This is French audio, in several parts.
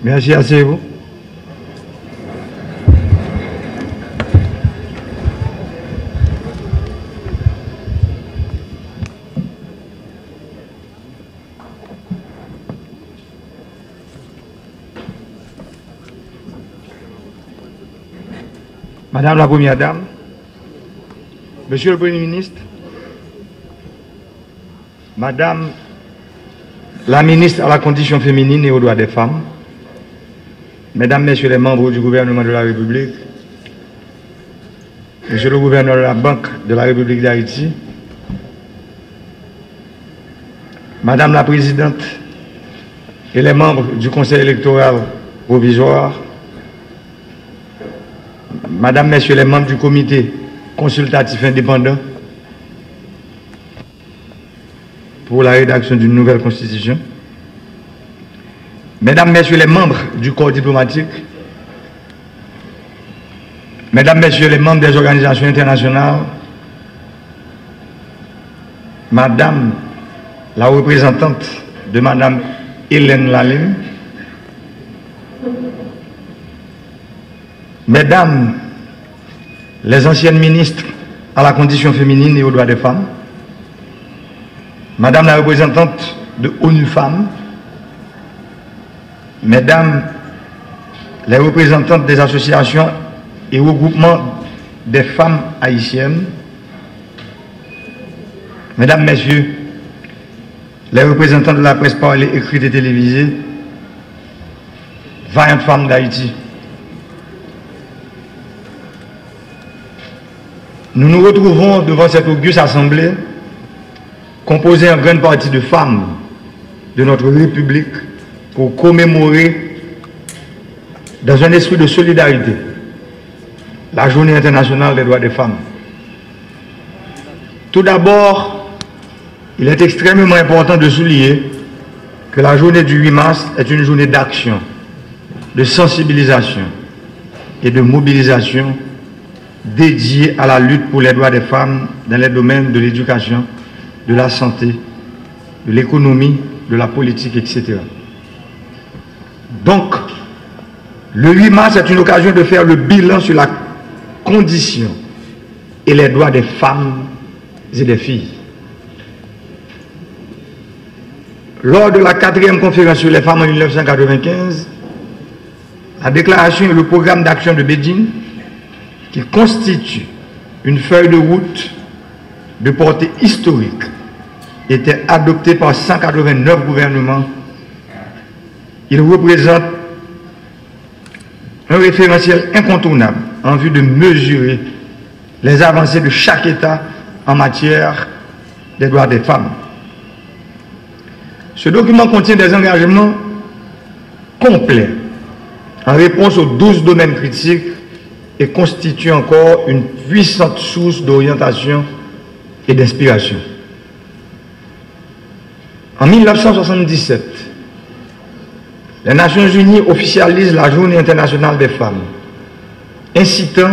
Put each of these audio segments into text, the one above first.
Merci, asseyez-vous. Madame la Première Dame, Monsieur le Premier ministre, Madame la ministre à la condition féminine et aux droits des femmes, Mesdames, Messieurs les membres du gouvernement de la République, Monsieur le gouverneur de la Banque de la République d'Haïti, Madame la Présidente et les membres du Conseil électoral provisoire, Madame, Messieurs les membres du comité consultatif indépendant pour la rédaction d'une nouvelle constitution, Mesdames, Messieurs les membres du corps diplomatique, Mesdames, Messieurs les membres des organisations internationales, Madame la représentante de Madame Hélène Lalime, Mesdames les anciennes ministres à la condition féminine et aux droits des femmes, Madame la représentante de ONU Femmes, Mesdames les représentantes des associations et regroupements des femmes haïtiennes, Mesdames, Messieurs les représentants de la presse parlée, écrite et télévisée, vaillantes femmes d'Haïti, nous nous retrouvons devant cette auguste assemblée composée en grande partie de femmes de notre République pour commémorer, dans un esprit de solidarité, la Journée internationale des droits des femmes. Tout d'abord, il est extrêmement important de souligner que la journée du 8 mars est une journée d'action, de sensibilisation et de mobilisation dédiée à la lutte pour les droits des femmes dans les domaines de l'éducation, de la santé, de l'économie, de la politique, etc. Donc, le 8 mars est une occasion de faire le bilan sur la condition et les droits des femmes et des filles. Lors de la 4e conférence sur les femmes en 1995, la déclaration et le programme d'action de Beijing, qui constitue une feuille de route de portée historique, était adopté par 189 gouvernements. Il représente un référentiel incontournable en vue de mesurer les avancées de chaque État en matière des droits des femmes. Ce document contient des engagements complets en réponse aux 12 domaines critiques et constitue encore une puissante source d'orientation et d'inspiration. En 1977, les Nations Unies officialisent la Journée internationale des femmes, incitant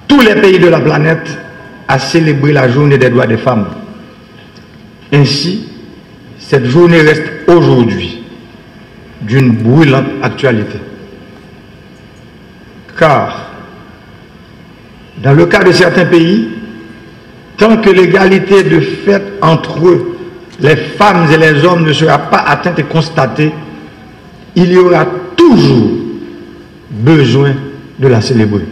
tous les pays de la planète à célébrer la Journée des droits des femmes. Ainsi, cette journée reste aujourd'hui d'une brûlante actualité. Car, dans le cas de certains pays, tant que l'égalité de fait entre eux, les femmes et les hommes ne sera pas atteinte et constatée, il y aura toujours besoin de la célébrer.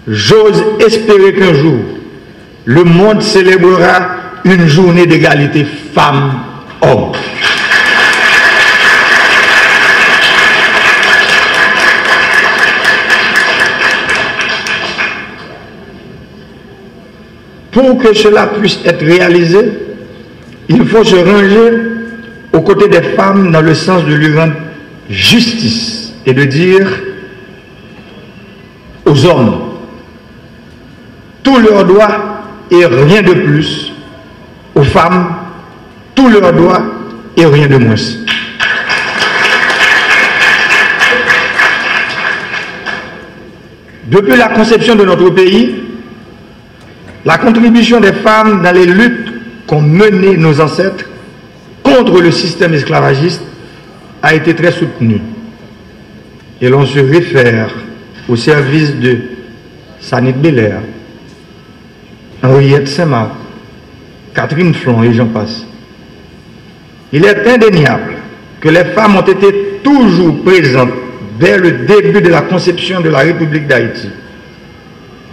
J'ose espérer qu'un jour, le monde célébrera une journée d'égalité femmes-hommes. Pour que cela puisse être réalisé, il faut se ranger aux côtés des femmes dans le sens de lui rendre justice et de dire aux hommes tous leurs droits et rien de plus, aux femmes tous leurs droits et rien de moins. Depuis la conception de notre pays, la contribution des femmes dans les luttes qu'ont menées nos ancêtres contre le système esclavagiste a été très soutenu. Et l'on se réfère au service de Sanit Belair, Henriette Saint-Marc, Catherine Flon et j'en passe. Il est indéniable que les femmes ont été toujours présentes dès le début de la conception de la République d'Haïti.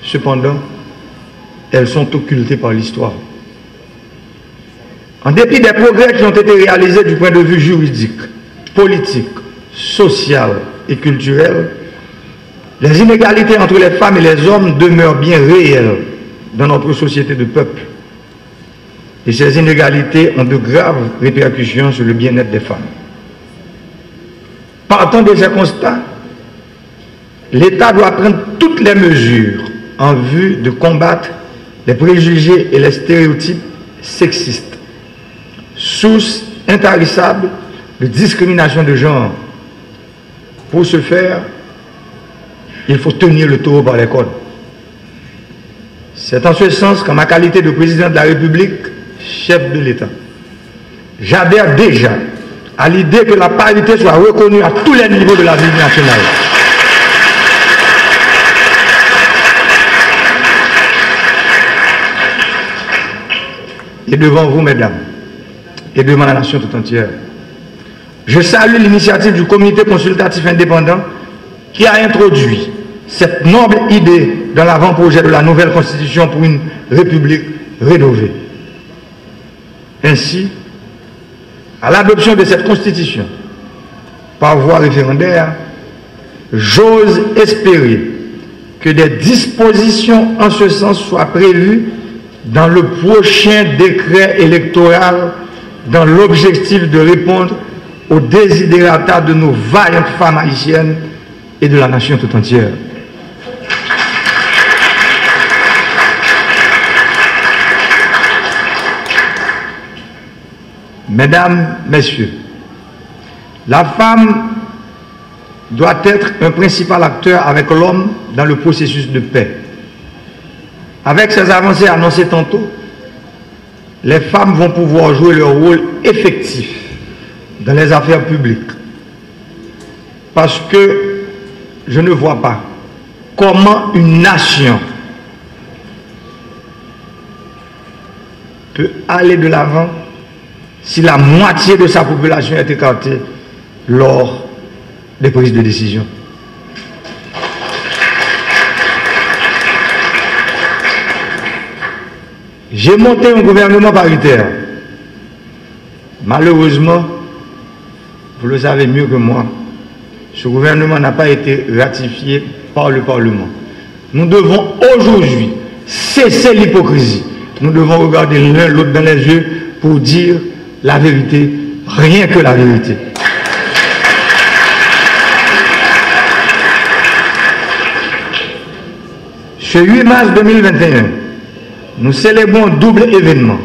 Cependant, elles sont occultées par l'histoire. En dépit des progrès qui ont été réalisés du point de vue juridique, politique, social et culturel, les inégalités entre les femmes et les hommes demeurent bien réelles dans notre société de peuple. Et ces inégalités ont de graves répercussions sur le bien-être des femmes. Partant de ces constats, l'État doit prendre toutes les mesures en vue de combattre les préjugés et les stéréotypes sexistes, source intarissable de discrimination de genre. Pour ce faire, il faut tenir le taureau par les cornes. C'est en ce sens qu'en ma qualité de président de la République, chef de l'État, j'adhère déjà à l'idée que la parité soit reconnue à tous les niveaux de la vie nationale. Et devant vous, mesdames, et devant la nation tout entière, je salue l'initiative du comité consultatif indépendant qui a introduit cette noble idée dans l'avant-projet de la nouvelle constitution pour une république rénovée. Ainsi, à l'adoption de cette constitution par voie référendaire, j'ose espérer que des dispositions en ce sens soient prévues dans le prochain décret électoral dans l'objectif de répondre aux desiderata de nos vaillantes femmes haïtiennes et de la nation tout entière. Mesdames, Messieurs, la femme doit être un principal acteur avec l'homme dans le processus de paix. Avec ces avancées annoncées tantôt, les femmes vont pouvoir jouer leur rôle effectif dans les affaires publiques. Parce que je ne vois pas comment une nation peut aller de l'avant si la moitié de sa population est écartée lors des prises de décision. J'ai monté un gouvernement paritaire. Malheureusement, vous le savez mieux que moi, ce gouvernement n'a pas été ratifié par le Parlement. Nous devons aujourd'hui cesser l'hypocrisie. Nous devons regarder l'un l'autre dans les yeux pour dire la vérité, rien que la vérité. Ce 8 mars 2021, nous célébrons un double événement.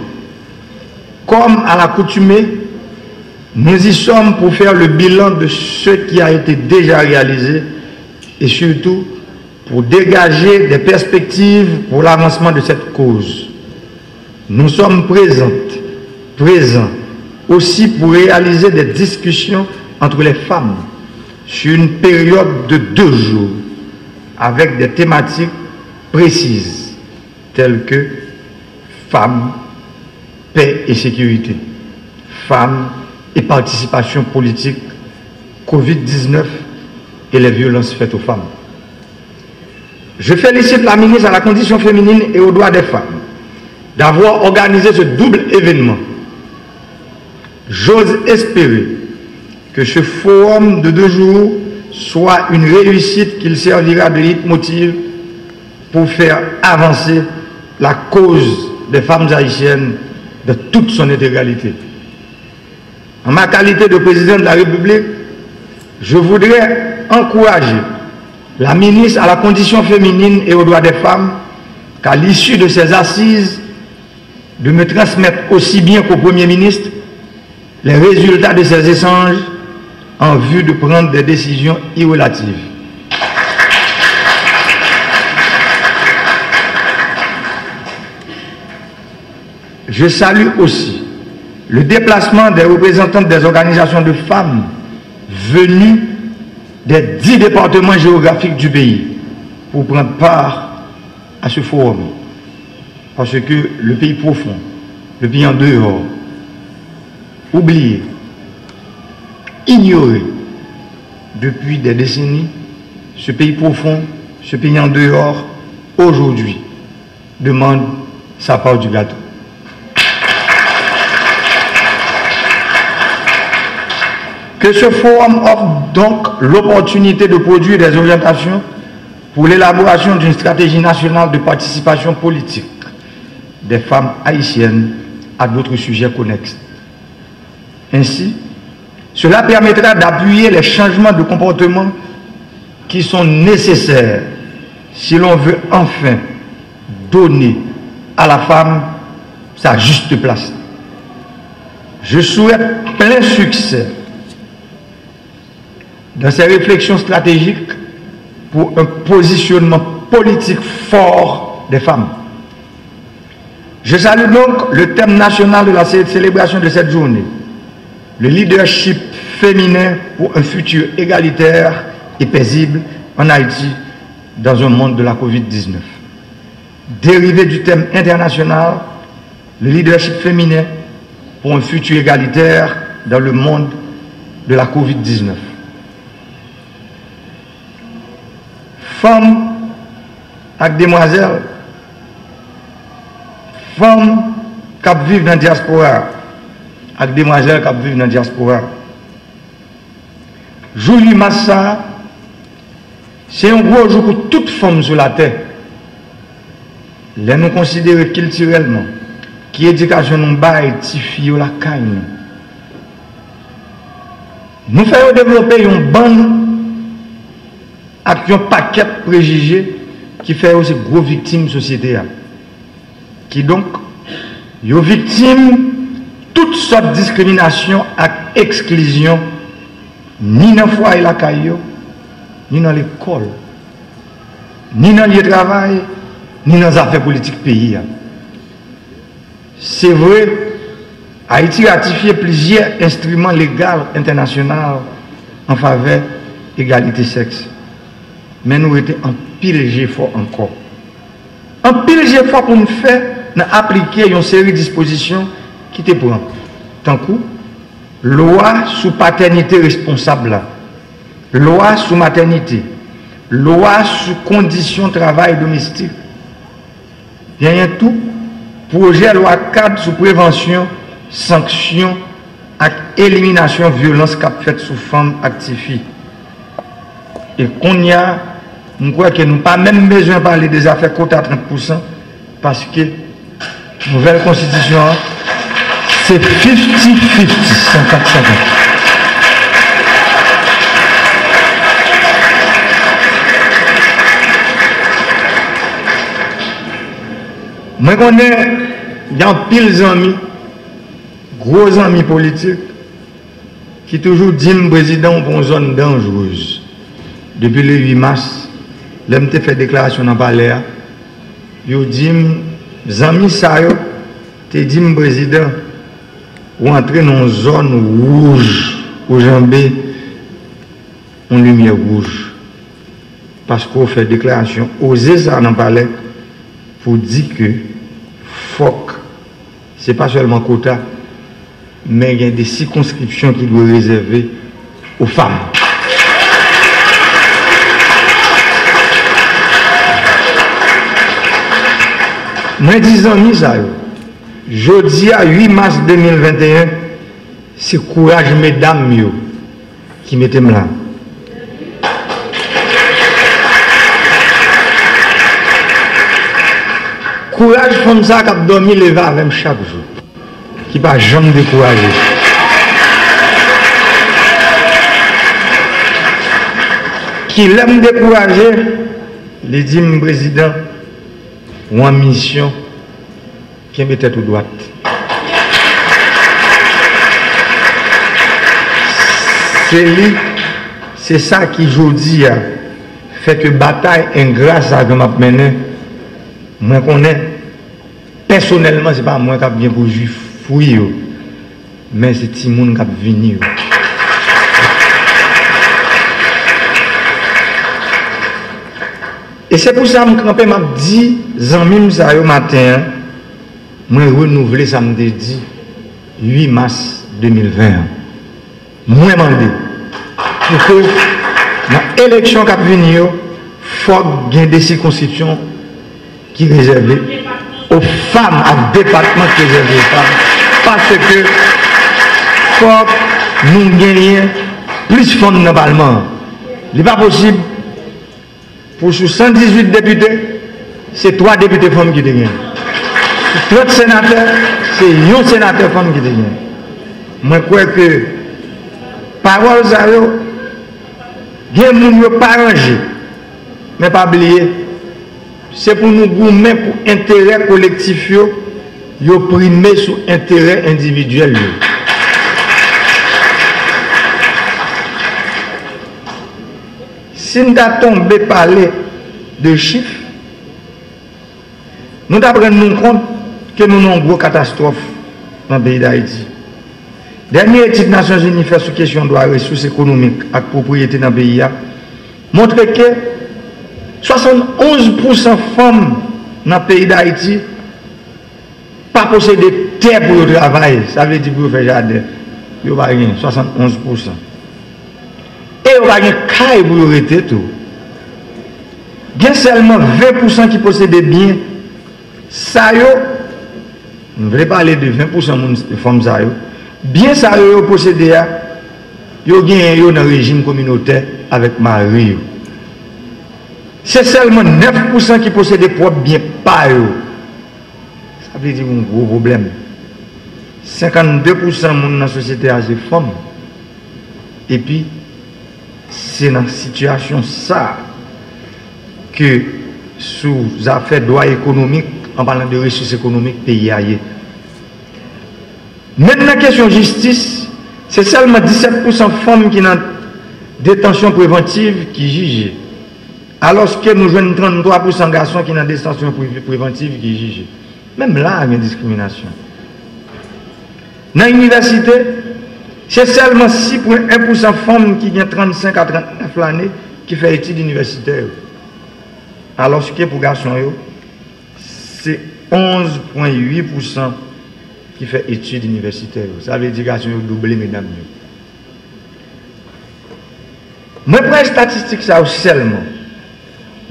Comme à l'accoutumée, nous y sommes pour faire le bilan de ce qui a été déjà réalisé et surtout pour dégager des perspectives pour l'avancement de cette cause. Nous sommes présents aussi pour réaliser des discussions entre les femmes sur une période de 2 jours avec des thématiques précises telles que femmes, paix et sécurité, femmes et participation politique, Covid-19 et les violences faites aux femmes. Je félicite la ministre à la condition féminine et aux droits des femmes d'avoir organisé ce double événement. J'ose espérer que ce forum de 2 jours soit une réussite qu'il servira de leitmotiv pour faire avancer la cause des femmes haïtiennes de toute son intégralité. En ma qualité de président de la République, je voudrais encourager la ministre à la condition féminine et aux droits des femmes qu'à l'issue de ces assises, de me transmettre aussi bien qu'au Premier ministre les résultats de ces échanges en vue de prendre des décisions irrélatives. Je salue aussi le déplacement des représentantes des organisations de femmes venus des 10 départements géographiques du pays pour prendre part à ce forum. Parce que le pays profond, le pays en dehors, oublié, ignoré depuis des décennies, ce pays profond, ce pays en dehors, aujourd'hui, demande sa part du gâteau. Que ce forum offre donc l'opportunité de produire des orientations pour l'élaboration d'une stratégie nationale de participation politique des femmes haïtiennes à d'autres sujets connexes. Ainsi, cela permettra d'appuyer les changements de comportement qui sont nécessaires si l'on veut enfin donner à la femme sa juste place. Je souhaite plein succès dans ces réflexions stratégiques pour un positionnement politique fort des femmes. Je salue donc le thème national de la célébration de cette journée, le leadership féminin pour un futur égalitaire et paisible en Haïti dans un monde de la Covid-19. Dérivé du thème international, le leadership féminin pour un futur égalitaire dans le monde de la Covid-19. Femmes avec demoiselles, femmes qui vivent dans la diaspora, avec demoiselles qui vivent dans la diaspora. Jour Massa, c'est un gros jour pour toute femme sur la terre. Les nous considérer culturellement, qui éducation nous baille, ti fille la caille. Nous faisons développer une bonne avec un paquet de préjugés qui fait aussi gros victimes de la société. Qui donc, sont victimes de toutes sortes de discrimination et exclusion, ni dans le foyer la caille, ni dans l'école, ni dans le travail, ni dans les affaires politiques pays. C'est vrai, Haïti a ratifié plusieurs instruments légaux internationaux en faveur de l'égalité sexe. Mais nous étions en pile d'efforts encore. En pile d'efforts pour nous faire appliquer une série de dispositions qui te prennent. Tant que loi sous paternité responsable, loi sous maternité, loi sous conditions de travail domestique, rien tout, projet loi cadre sous prévention, sanction et élimination de violence qu'a fait sous femmes actives. Et qu'on y a, je crois que nous n'avons pas même besoin de parler des affaires quota à 30% parce que la nouvelle constitution, c'est 50-50, 50-50. Moi, je connais, il y a pile d'amis, gros amis politiques, qui toujours disent que le président pour une zone dangereuse. Depuis le 8 mars, l'homme fait déclaration dans le palais. Il dit, les amis, ça, te dit, le président, ou entrer dans une zone rouge, au jambé, une lumière rouge. Parce qu'on fait déclaration, oser ça dans le palais, pour dire que, fuck, ce n'est pas seulement quota, mais il y a des circonscriptions qui doivent réserver aux femmes. Moi, 10 ans, jeudi à 8 mars 2021, c'est courage, mesdames, qui mettez là. Courage, comme ça, qui a dormi, levé avec chaque jour. Qui ne va jamais décourager. Qui l'aime décourager, les dit mon président, ou en mission, qui met tête ou droite. C'est ça qui aujourd'hui fait que bataille ingrate à que m'a mené. Moi connais personnellement, c'est pas moi qui viens pour juif fouiller, mais c'est Timoun qui venu. Et c'est pour ça que je m'a dit, Zanmim ça au matin, moi renouvelé samedi 8 mars 2020. Moi demandé pour que dans l'élection qui vient, il faut qu'il y ait des circonscriptions qui sont réservées aux femmes, à département qui sont réservés aux femmes. Parce que faut nous gagner plus de fonds dans le Parlement. Il n'est pas possible. Pour 118 députés, c'est 3 députés femmes qui gagnent. Pour 30 sénateurs, c'est 1 sénateur femme qui gagne. Moi, je crois que parole ça, il y a des gens qui ne pas arrangé. Mais pas oublier, c'est pour nous goumer pour intérêt collectif, yo primé sur intérêt individuel. Si nous avons tombé parler de chiffres, nous devons nous compte que nous avons une grosse catastrophe dans le pays d'Haïti. Dernière étude des Nations Unies fait sur question de ressources économiques et propriété dans le pays montre que 71% de femmes dans le pays d'Haïti pas posséder terre pour le travail. Ça veut dire pour faire jardin. Il n'y a pas 71%. Et il n'y a pas de caille pour arrêter tout. Il y a seulement 20% qui possèdent des biens. Ça, je ne vais pas parler de 20% de femmes. Bien ça, ils possèdent, ils ont dans le régime communautaire avec Marie. C'est seulement 9% qui possèdent des propres biens par eux. Ça veut dire un gros problème. 52% de la société a des femmes. Et puis, c'est dans la situation ça que sous affaires de droit économique, en parlant de ressources économiques, pays ailleurs. Maintenant, question de justice, c'est seulement 17% de femmes qui sont en détention préventive qui jugent. Alors que nous avons 33% de garçons qui sont en détention préventive qui jugent. Même là, il y a une discrimination. Dans l'université, c'est seulement 6,1% de femmes qui ont 35 à 39 années qui font études universitaires. Alors que pour les garçons, c'est 11,8% qui fait études universitaires. Ça veut dire qu'ils ont doublé, mesdames. Moi, je prends les statistiques ça seulement.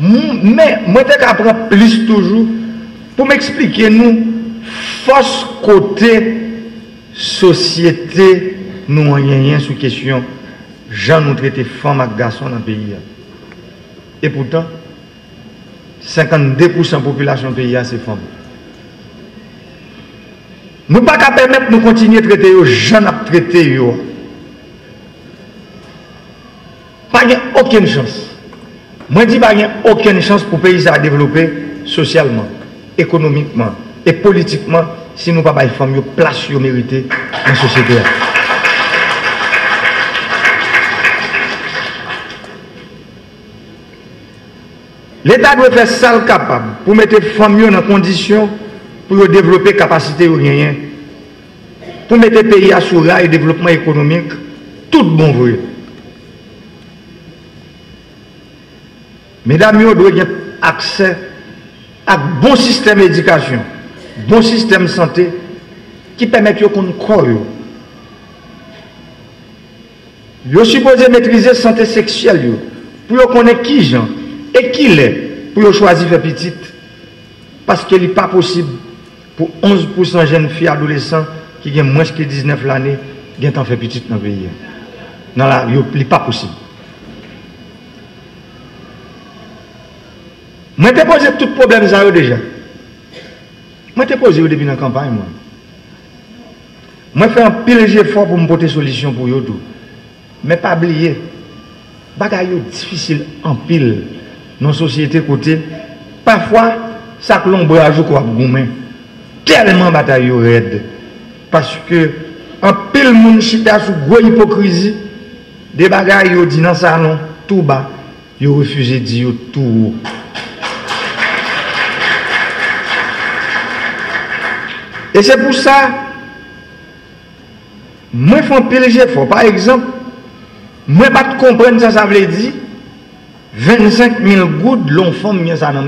Mais moi, je apprends plus toujours pour m'expliquer nous, force côté société, nous rien sur question, gens nous traiter femmes et garçons dans le pays. Et pourtant, 52% de la population du pays, c'est femmes. Nous ne pouvons pas permettre de nous continuer à traiter les gens à traiter. Pas aucune chance. Moi, je dis qu'il n'y a aucune chance pour le pays à développer socialement, économiquement et politiquement si nous ne pouvons pas faire femmes place méritée dans la société. L'État doit faire ça capable pour mettre les femmes dans conditions pour développer capacité ou rien. Pour mettre le pays à sous rail et développement économique, tout bon vrai. Mesdames, vous devez avoir accès à un bon système d'éducation, bon système de santé qui permet de connaître. Vous supposez maîtriser la santé sexuelle pour connaître qui gens et qui l'est pour choisir faire petite. Parce qu'il n'est pas possible pour 11% de jeunes filles adolescents qui ont moins que 19 l'année qui ont fait petite dans le pays. Non, là, il n'est pas possible. Moi, je posé tout problème ça déjà. Moi, je posé depuis la campagne. Moi, je fais un pile d'efforts pour me porter solution pour eux tout. Mais pas oublier, bagaille difficile en pile dans la société côté. Parfois, ça que l'ombre ajoute quoi gourmet. Tellement bataille raide. Parce que en pile moun chita sous gros hypocrisie, des bagailles yo dit dans salon tout bas, yo refusé dire tout haut. Et c'est pour ça, moi, je fais un pile d'efforts. Par exemple, moi, je ne comprends pas ça veut dire. 25 000 gouttes, l'on femme, bien ça, non,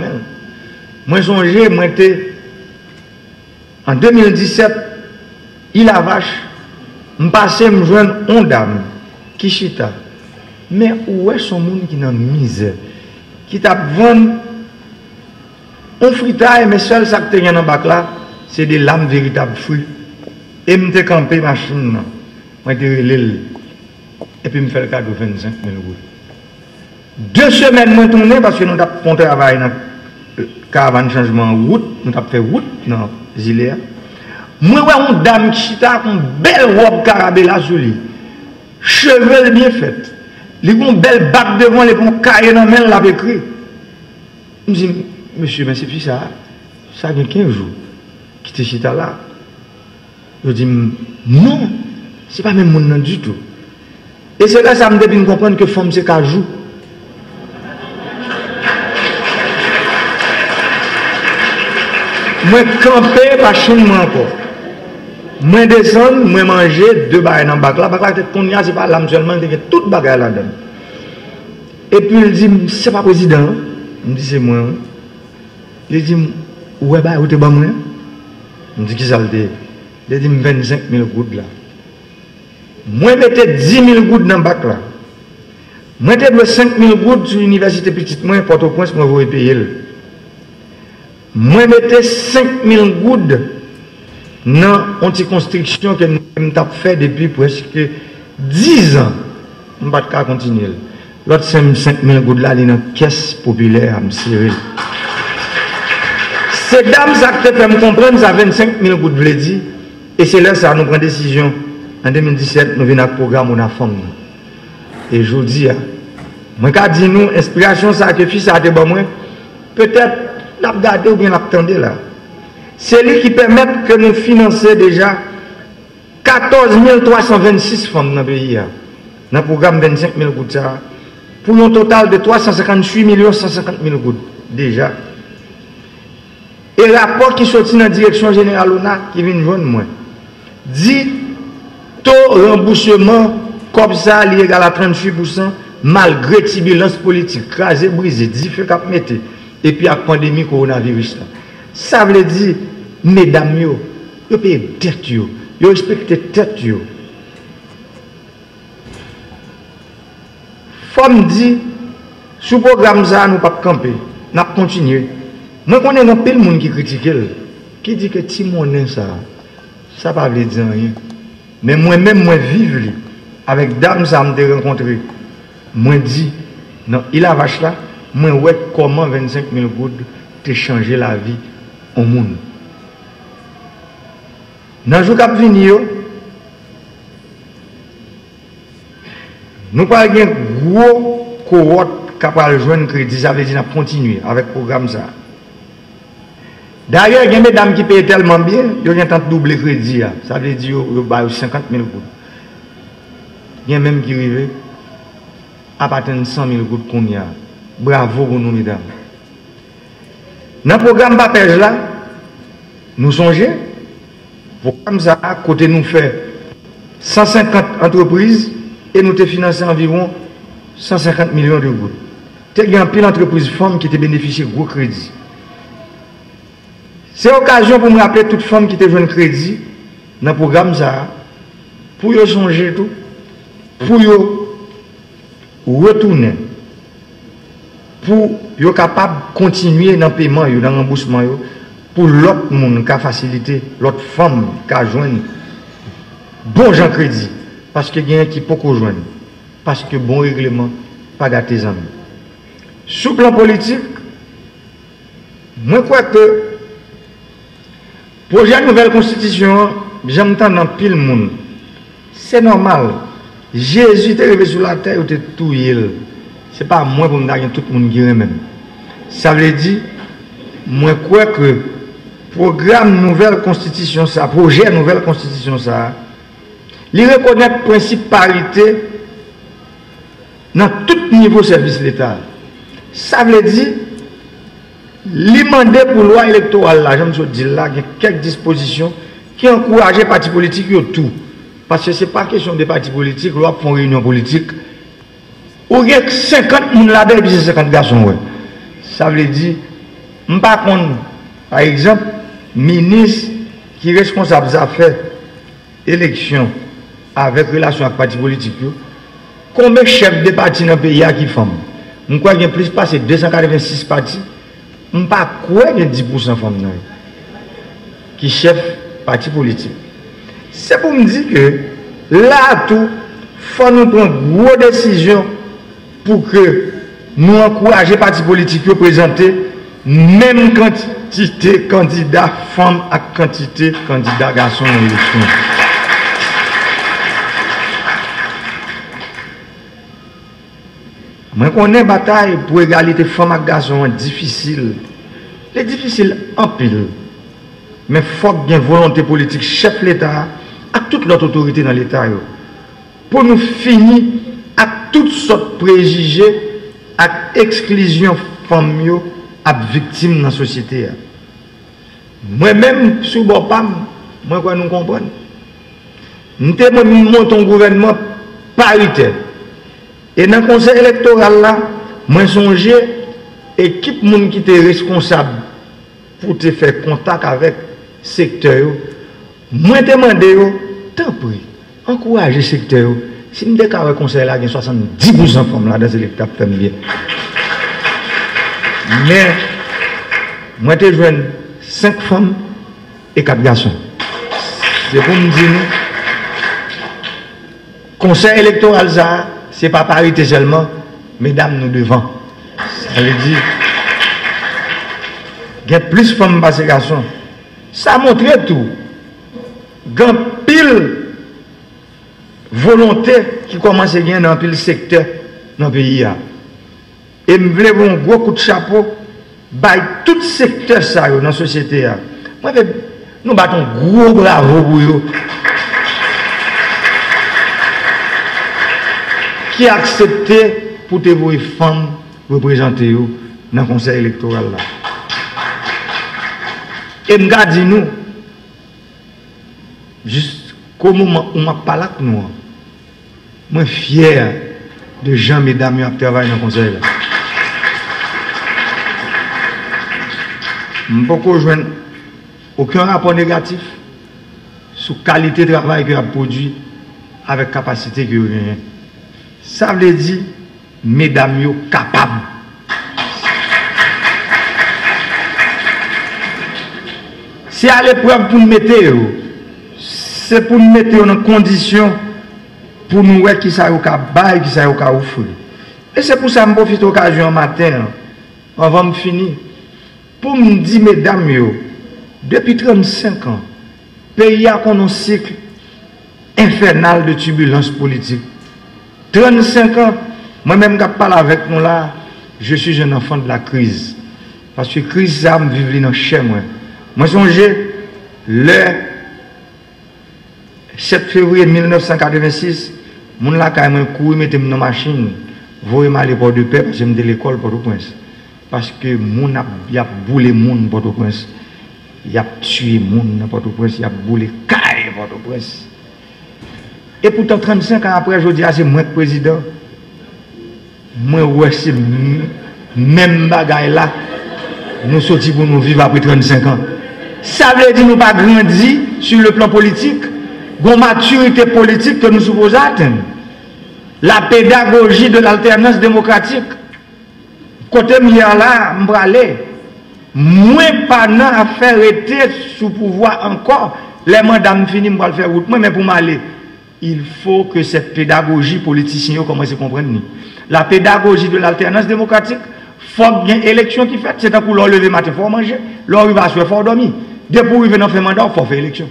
moi, songe, moi, en 2017, il a vache, je passais, je joindre une dame, qui chita. Mais où est son monde qui est dans la misère, qui t'a vendu un fritaille, mais seul ça que tu as dans le bac là, c'est des lames véritables fruits. Et je me campé machine, je me relève. Et puis je me fais le cadeau de 25 000 euros. 2 semaines, je tourné parce que nous avons travaillé dans le caravane changement en route, nous avons fait route dans Zilea. Moi, j'ai une dame qui a une belle robe carabella sur lui, cheveux bien faits. Il a une belle bague devant, il a un cahier dans la main, il a écrit. Je me dis, monsieur, mais c'est plus ça. Ça a 15 jours qui était chita là. Je dis, non, ce n'est pas même mon nom du tout. Et c'est là que ça me dit de comprendre que femme c'est qu'à jour. Moi, camper, pas chez moi encore. Moi, descendre, moi, manger 2 bagages dans le bac. La bac, c'est pas l'âme seulement, c'est tout bagage là-dedans. Et puis, il dit, c'est pas président. Je dis, c'est moi. Il dit, ouais, bah, où t'es bon, moi? Je dis, qui ça le dit? Il dit, 25 000 gouttes là. Moi, je mettais 10 000 gouttes dans le bac là. Moi, je mettais 5 000 gouttes sur l'université petite, moi, Port-au-Prince, moi, je vais payer. Moi, je mettais 5 000 gouttes dans l'anticonstruction que nous avons fait depuis presque 10 ans. Je ne vais pas continuer. L'autre 5 000 gouttes là, il est dans la caisse populaire à me serrer. Ces dames, ça te fait me comprendre, ça 25 000 gouttes, je l'ai dit. Et c'est là ça nous prend décision. En 2017, nous venons à programme on a femme. Et je vous dis, moi, quand je dis nous, inspiration, ça que fils, ça a été bon, peut-être, l'a regardé ou bien l'attendez là. C'est lui qui permet que nous financions déjà 14 326 femmes dans le pays. Dans le programme 25 000 gouttes, pour un total de 358 150 000 gouttes déjà. Et le rapport qui sortit dans la direction générale qui vient de joindre moi, dit taux remboursement comme ça, il est égal à 38%, malgré turbulence politique, crasé, brisé, différents cap mettre, et puis la pandémie coronavirus. Ça veut dire, mesdames, vous payez tête, vous respectez tête. Femme dit, sous le programme, ça, nous ne pouvons pas camper, nous allons continuer. Moi, je connais un peu de monde qui critique, qui dit que Timonin, ça ne veut pas dire rien. Mais moi-même, moi, vivre avec dame, ça me rencontré. Moi, dis, non, il a vache là, moi, ouais, comment 25 000 gouttes te changer la vie au monde. Dans le jour qui vient, nous parlons d'un gros cohorte qui va rejoindre crédit, ça veut dire qu'on continuer avec le programme ça. D'ailleurs, il y a des dames qui payent tellement bien, ils ont tenté de doubler le crédit. Ça veut dire qu'ils ont 50 000 gouttes. Il y a même qui arrivent à partir de 100 000 gouttes qu'on y a. Bravo pour nous, mesdames. Dans le programme Bapège là, nous songeons, pour comme ça, à côté nous fait 150 entreprises et nous te financé environ 150 millions de gouttes. Il y a un pile d'entreprises femmes qui te bénéficient de gros crédits. C'est l'occasion pour me rappeler toutes les femmes qui te jouent un crédit dans le programme ça, pour y changer tout, pour y retourner, pour y capable de continuer dans le paiement, dans le remboursement, pour l'autre monde qui a facilité, l'autre femme qui a joint bon gens crédit, parce que y a qui peut joindre, parce que bon règlement, pas gâter les amis. Sous le plan politique, moi je crois que projet de nouvelle constitution, j'entends dans pile monde. C'est normal. Jésus est arrivé sur la terre, il était tout il. Ce n'est pas moi pour me dire tout le monde qui est même. Ça veut dire, moi je crois que programme nouvelle constitution, ça, projet nouvelle constitution, ça, il reconnaît le principe parité dans tout niveau service de l'État. Ça veut dire, l'imandé pour loi électorale, là, j'aime dire là, il y a quelques dispositions qui encouragent les partis politiques tout. Parce que ce n'est pas question des partis politiques, loi pour une réunion politique, Ou il y a 50 moun là et puis c'est 50 garçons. Ouais. Ça veut dire, par contre, par exemple, ministre qui est responsable des affaires élection avec relation avec les partis politiques, combien de chefs de partis dans le pays qui font? Je crois qu'il y a plus de 286 partis. Je ne sais pas quoi il y a 10% de femmes qui chef parti politique. C'est pour me dire que là, tout, il faut nous prendre une grosse décision pour que nous encourager les partis politiques à présenter même quantité de candidats femmes à quantité de candidats garçons dans l'élection. Moi, je connais la bataille pour égalité femmes et garçons difficile. C'est difficile en pile. Mais il faut qu'il y ait une volonté politique, chef de l'État, à toute l'autre autorité dans l'État, pour nous finir à toutes sortes de préjugés, à exclusion femmes à victimes dans la société. Moi-même, sous le PAM, moi, nous comprenons. Nous montons un gouvernement paritaire. Et dans le conseil électoral, là, moi, songe, équipe qui était responsable pour te faire contact avec le secteur, moi, demandé, tant pis, encourager le secteur. Si je déclare le conseil là, il y a 70% de femmes là dans les électeurs qui font bien. Mais, moi, je joins 5 femmes et 4 garçons. C'est pour me dire, conseil électoral, ça, ce n'est pas parité seulement, mesdames, nous devant. Ça veut dire, il y a plus de femmes que de garçons. Ça montre tout. Il y a pile volonté qui commence à gagner dans le secteur dans le pays. Et je voulais un gros coup de chapeau par tout secteur dans la société. Moi, nous battons un gros bravo pour eux. Qui a accepté pour te voir femmes représenter dans le conseil électoral. Et je me dis nous, jusqu'au moment où je parle avec nous, je suis fier de gens, mesdames, qui travaillent dans le conseil. Je ne peux pas joindre aucun rapport négatif sur la qualité de travail que a produit avec la capacité que vous avez. Ça veut dire, mesdames, vous êtes capables. C'est à l'épreuve pour nous mettre, c'est pour nous mettre en condition pour nous voir qui ça est qui ça est offrir. Et c'est pour ça que je profite de l'occasion matin, avant de finir, pour me dire, mesdames, depuis 35 ans, le pays a un cycle infernal de turbulence politique. 35 ans, moi-même, quand je parle avec nous là, je suis un enfant de la crise. Parce que la crise, ça me vit dans chez moi. Moi, je songe, le 7 février 1986, mon là, quand même, couru, mettez dans la machine, voyez-moi à l'époque de paix, parce que j'étais à l'école Port-au-Prince. Parce que mon a boulé mon Port-au-Prince. Il a tué mon Port-au-Prince, il a boulé caille Port-au-Prince. Et pourtant, 35 ans après, je dis, c'est moi le président. Moi, ouais, c'est même bagaille là. Nous sortis pour nous vivre après 35 ans. Ça veut dire que nous pas grandi sur le plan politique. Une maturité politique que nous supposons atteindre. La pédagogie de l'alternance démocratique. Côté milliard là, m'bralé. Moins pas à faire rester sous pouvoir encore. Les mandats me finissent, m'bral faire route. Moi, mais pour m'aller. Il faut que cette pédagogie politicienne commence à comprendre. La pédagogie de l'alternance démocratique, il faut qu'il y ait une élection qui fait. C'est un coup, lever matin, il faut manger. L'heure, il va se faire dormir. Dès pour arriver dans le mandat, il faut faire élection.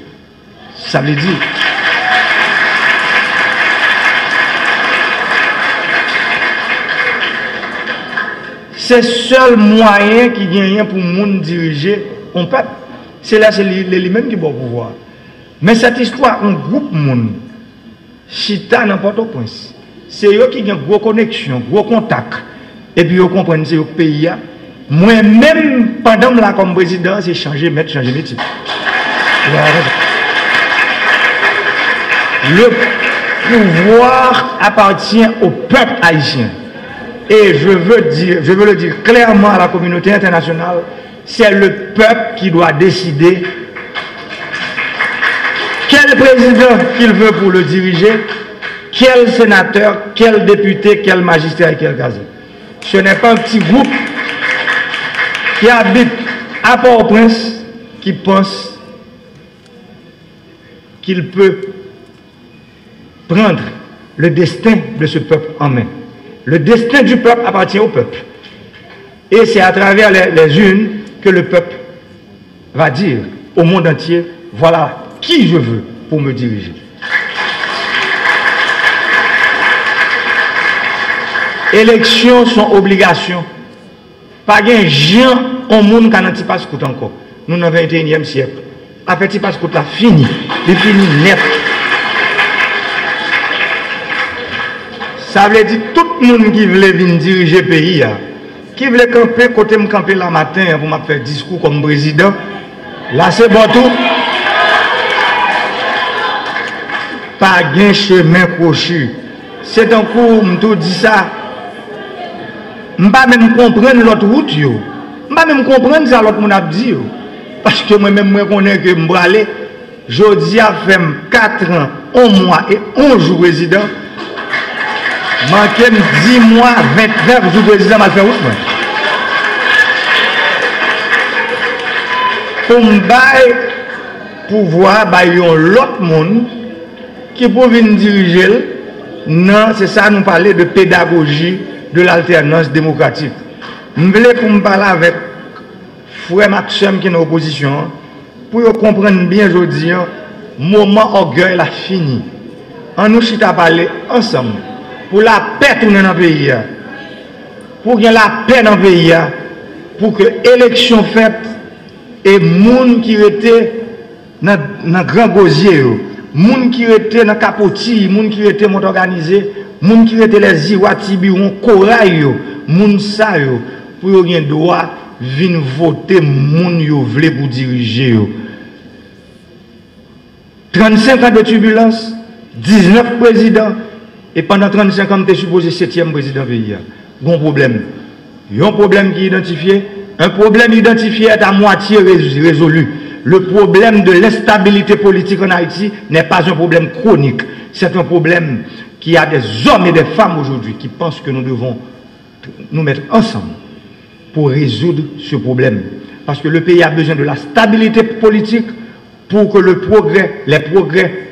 Ça veut dire. C'est le seul moyen qui gagne pour monde diriger un peuple. C'est là, c'est lui-même qui va pouvoir. Mais cette histoire, un groupe de monde, chita dans Port-au-Prince, c'est eux qui ont une grosse connexion, gros contact. Et puis, ils comprennent que c'est le pays. Moi-même, pendant là, comme président, c'est changer métier. Le pouvoir appartient au peuple haïtien. Et je veux le dire clairement à la communauté internationale, c'est le peuple qui doit décider quel président qu'il veut pour le diriger, quel sénateur, quel député, quel magistrat et quel gazette. Ce n'est pas un petit groupe qui habite à Port-au-Prince qui pense qu'il peut prendre le destin de ce peuple en main. Le destin du peuple appartient au peuple. Et c'est à travers les urnes que le peuple va dire au monde entier, voilà qui je veux pour me diriger. Élections sont obligations. Pas de gens au monde qui n'ont pas de encore. Nous dans le 21e siècle. Après, petit passe-coute là, fini. Il fini net. Ça veut dire tout le monde qui veut venir diriger le pays, qui veut camper, côté me camper la matin pour me faire discours comme président, là c'est bon tout. Pas de chemin crochu. C'est un coup, je dis ça. Je ne peux pas même comprendre l'autre route. Je ne peux pas même comprendre ça l'autre monde a dit. Parce que moi-même, je connais que je vais aller. Je dis à faire 4 ans, 1 mois et 11 jours président. Manqué 10 mois, 29 jours président, je vais faire route. Pour me bailler pouvoir, l'autre monde qui peut venir diriger. Non, c'est ça, nous parler de pédagogie de l'alternance démocratique. Je voulais pour me parler avec frère Maxime qui est en opposition, pour comprendre bien aujourd'hui, moment orgueil a fini. On nous chita parler ensemble pour la paix tourner dans le pays, pour qu'il y ait la paix dans le pays, pour que l'élection faite et les gens qui étaient dans le grand gosier, les gens qui étaient dans le capotis, les gens qui étaient organisés, les gens qui étaient les Iwatibiron, Corail, les gens ça, pour qu'ils aient droit venir voter les gens qui veulent pour diriger. 35 ans de turbulence, 19 présidents, et pendant 35 ans, tu es supposé 7e président du pays. Bon problème. Il y a un problème qui est identifié. Un problème identifié est à moitié résolu. Le problème de l'instabilité politique en Haïti n'est pas un problème chronique. C'est un problème qui a des hommes et des femmes aujourd'hui qui pensent que nous devons nous mettre ensemble pour résoudre ce problème. Parce que le pays a besoin de la stabilité politique pour que les progrès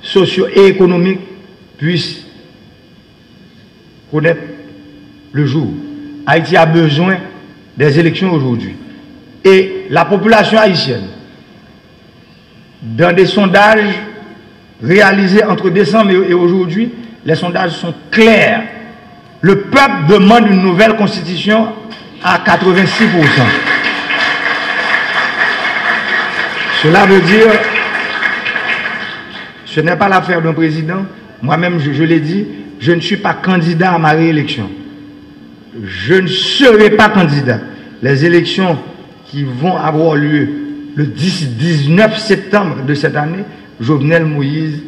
sociaux et économiques puissent connaître le jour. Haïti a besoin des élections aujourd'hui. Et la population haïtienne, dans des sondages réalisés entre décembre et aujourd'hui, les sondages sont clairs. Le peuple demande une nouvelle constitution à 86%. Cela veut dire, ce n'est pas l'affaire d'un président. Moi-même, je l'ai dit, je ne suis pas candidat à ma réélection. Je ne serai pas candidat. Les élections qui vont avoir lieu le 19 septembre de cette année, Jovenel Moïse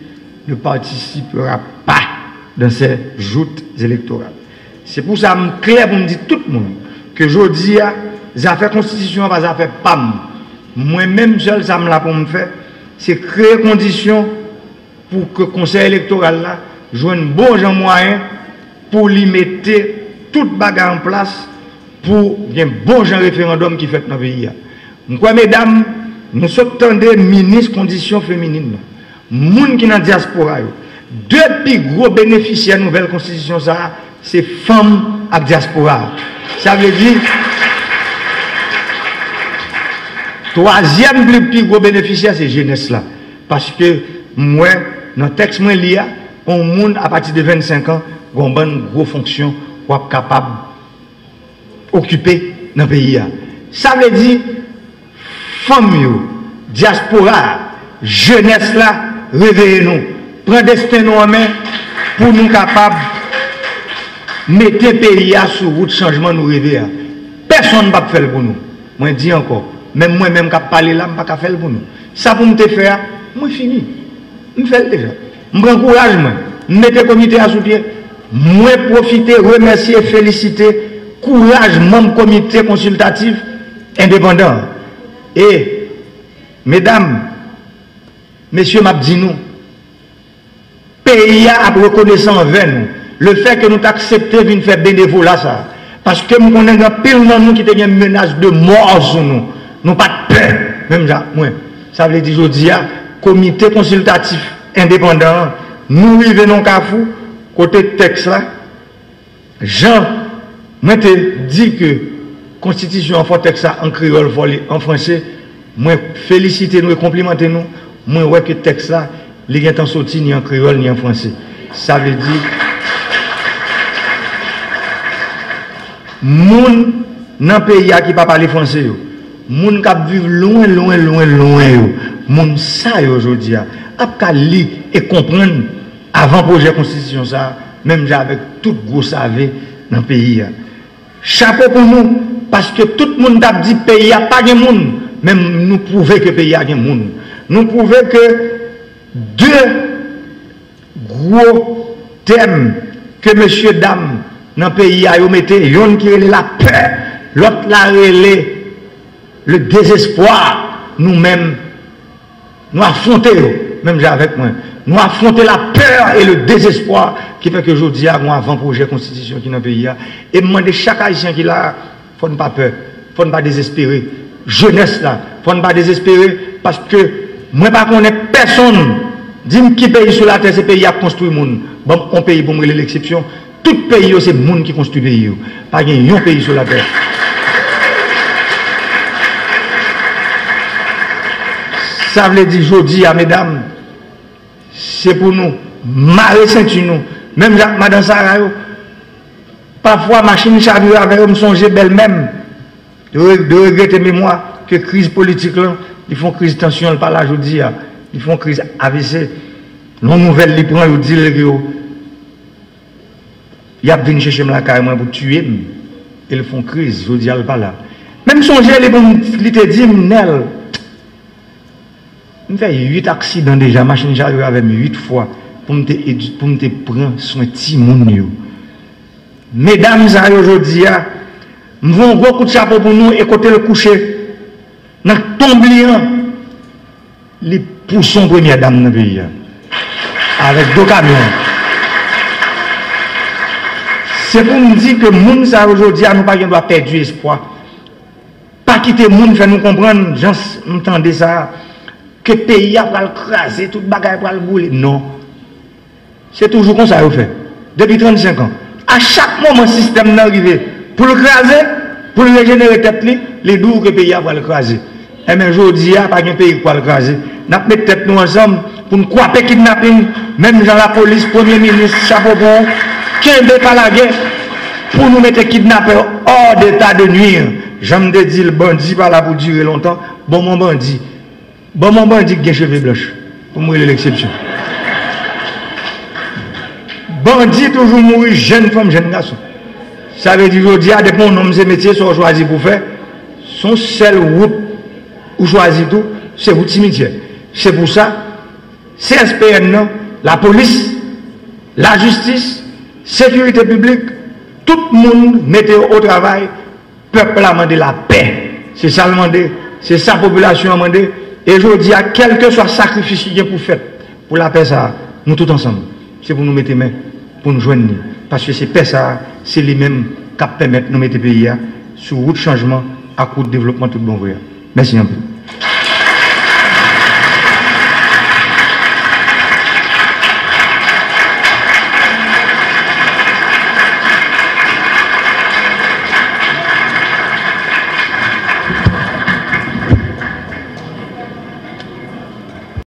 ne participera pas dans ces joutes électorales. C'est pour ça que je clair pour me dire tout le monde que je dis, les affaires constitution, les affaires PAM. Moi-même seul, ça me l'a pour me faire, c'est créer conditions pour que le conseil électoral là joue un bon moyen pour lui mettre toute bagarre en place pour un bon référendum qui fait dans le pays. Moi, mesdames, nous sommes des ministres conditions féminines. Les gens qui sont dans la diaspora, deux plus gros bénéficiaires de la nouvelle constitution, c'est femmes à la diaspora. Ça veut dire, troisième plus gros bénéficiaire, c'est jeunesse là. Parce que moi, dans le texte, moi, il y a un monde à partir de 25 ans, qui a une grosse fonction pour être capable d'occuper dans le pays. Ça veut dire, femmes, diaspora, jeunesse là, réveillez-nous. Prenez destin en main pour nous capables de mettre le pays sur route changement nous réveiller. Personne ne va faire pour nous. Moi, je dis encore, même moi-même qui parle là, je ne vais pas faire pour nous. Ça pour me faire, moi fini. Je fais déjà. Je prends courage, je mets le comité à sous pied. Moi profiter, remercier, féliciter, courage, membre comité consultatif indépendant. Et, mesdames, messieurs, m'abdinou, pays a reconnaissant envers nous. Le fait que nous acceptons de faire bénévolat, ça. Parce que nous connaissons pile dans nous qui ont une menace de mort sur nous. Nous pas de peur. Même ça, ça veut dire aujourd'hui, comité consultatif indépendant, nous vivons Carrefour, côté texte là. Jean, moi te dis que constitution en texte en créole, en français, moi féliciter nous et complimenter nous. Moi ouais que texte là, il est en sorti ni en créole ni en français. Ça veut dire moun dans pays qui pas parler français yo. Moun qui vivent loin yo. Moun ça aujourd'hui a ka li et comprendre avant projet constitution ça, même avec tout gros savé dans le pays. Chapeau pour nous, parce que tout le monde a dit que le pays n'a pas de monde, même nous prouvons que le pays a de monde. Nous prouvons que deux gros thèmes que monsieur, dame, dans le pays a mis, l'un qui est la peur, l'autre la relais, le désespoir, nous-mêmes, nous affrontons, même avec moi. Nous affronter la peur et le désespoir qui fait que aujourd'hui, nous avons un projet de constitution qui est dans le pays. Et demander chaque haïtien qui est là, il ne faut pas peur, il ne faut pas désespérer. Jeunesse là, il ne faut pas désespérer parce que moi, je ne connais personne. Dis-moi qui pays sur la terre, ce pays a construit le monde. Bon, un pays pour me l'exception. Tout pays, c'est le monde qui construit le pays. Pas un pays sur la terre. Ça veut dire aujourd'hui, mesdames, c'est pour nous, marrer ceinture nous. Même Madame Sarah, parfois, machine chargée avec me songer belle-même, de regretter mémoire que crise politique, là, ils font crise tension, pas là, aujourd'hui, ils font crise AVC. Non nouvelle, ils prennent, ils disent que ils viennent chercher la carrément pour tuer, ils font crise, je dis, pas là. Même songer, les bons, ils te disent, Nel, je fais 8 accidents déjà, machine chargée avec 8 fois pour me prendre soin de petit monde. Mesdames, aujourd'hui, nous avons beaucoup de chapeau pour nous et côté le coucher. Dans le tomblion, les poussons première dame dans le pays. Avec 2 camions. C'est pour nous dire que les gens aujourd'hui, nous ne doit pas perdre espoir. Pas quitter les gens, faire nous comprendre, gens entendez ça. Que le pays va le craser, tout le bagage va le brûler. Non. C'est toujours comme ça qu'on fait. Depuis 35 ans. À chaque moment, le système est arrivé. Pour le craser, pour le régénérer tête, les doux que le pays va le craser. Et bien aujourd'hui, il n'y a pas de pays qui va le craser. Nous avons mis tête nous ensemble pour nous croire kidnapping, même dans la police, Premier ministre, chapeau bon, qui est pas la guerre, pour nous mettre kidnappés hors d'état de nuire. J'aime te dire, le bandit pas là pour durer longtemps. Bon, mon bandit. Bon, mon bandit qui a cheveux blanches. Pour mourir l'exception. Bandit toujours mourir jeune femme, jeune garçon. Ça veut dire aujourd'hui, à des bons noms et métiers sont choisis pour faire. Son seul route où choisir tout, c'est route cimetière. C'est pour ça, CSPN, la police, la justice, sécurité publique, tout le monde mettait au travail, peuple a demandé la paix. C'est ça le demandé, c'est sa population a demandé. Et aujourd'hui, quel que soit le sacrifice qu'il y a pour faire, pour la paix, ça, nous tous ensemble. C'est pour nous mettre main, pour nous joindre. Parce que c'est paix, ça, c'est les mêmes qui permettent de nous mettre le pays sur route de changement, à coup de développement tout bon. Merci un peu.